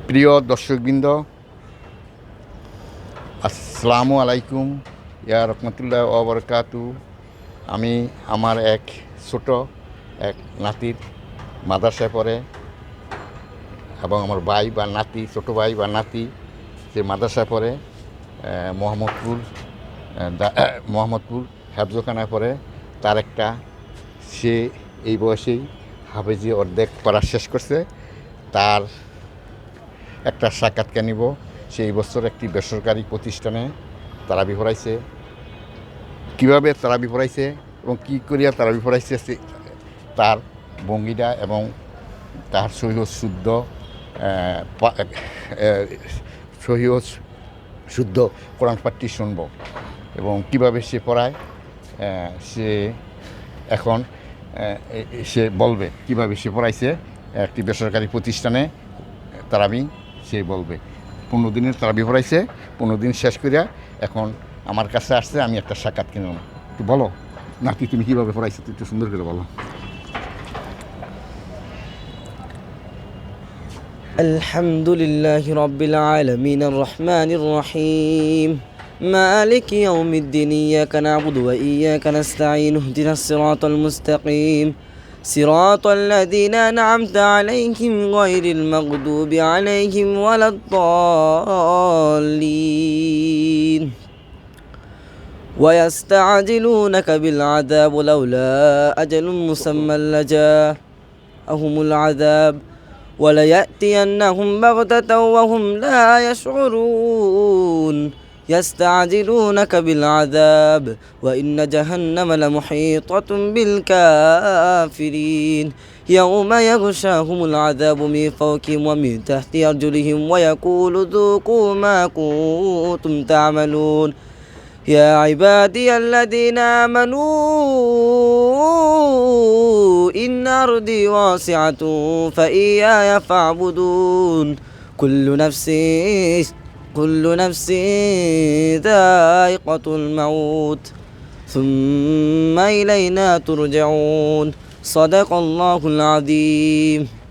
প্রিয় দর্শকবৃন্দ, আসসালামু আলাইকুম, ইয়া রহমতুল্লাহ ওয়া বারাকাতু। আমি আমার এক নাতির মাদ্রাসায় পড়ে এবং আমার ভাই বা নাতি, ছোটো ভাই বা নাতি সে মাদ্রাসায় পড়ে মোহাম্মদপুর হেফজখানায় পড়ে। তার সে এই বয়সেই হাফেজি অর্ধেক পড়া শেষ করছে। তার একটা সাক্ষাৎকার নিব। সেই বছর একটি বেসরকারি প্রতিষ্ঠানে তারাবি পড়াইছে, কীভাবে তারাবি পড়াইছে এবং কী করিয়া তারাবি পড়াইছে তার ভঙ্গিটা এবং তার সহিহ শুদ্ধ কোরআন পাঠটি শুনব এবং কীভাবে সে পড়ায় সে এখন সে বলবে কীভাবে সে পড়াইছে একটি বেসরকারি প্রতিষ্ঠানে তারাবি। সে বলবে 15 দিনের তারাবি পড়াইছে, 15 দিন শেষ করিয়া এখন আমার কাছে আসছে। আমি একটা সাক্ষাৎ কিনলাম। একটু বলো নাতি, তুমি কীভাবে পড়াইছো একটু সুন্দর করে বলো। আলহামদুলিল্লাহি রাব্বিল আলামিন আর রহমানির রহিম মালিক ইয়াউমিদ্দিন ইয়াকা না'বুদু ওয়া ইয়াকা নাস্তাঈন ইহদিনাস সিরাতাল মুস্তাকিম সিরাতাল লাযীনা আন'আমতা আলাইহিম গায়রিল মাগদুবি আলাইহিম ওয়ালাদ-দাল্লিন ويستعجلونك بالعذاب لولا أجل مسمى لجاءهم العذاب وليأتينهم بغتة وهم لا يشعرون يستعجلونك بالعذاب وإن جهنم لمحيطة بالكافرين يوم يغشاهم العذاب من فوقهم ومن تحت أرجلهم ويقول ذوقوا ما كنتم تعملون يا عبادي الذين آمنوا إن أرضي واسعة فإياي فاعبدون كل نفس ذائقة الموت ثم إلينا ترجعون صدق الله العظيم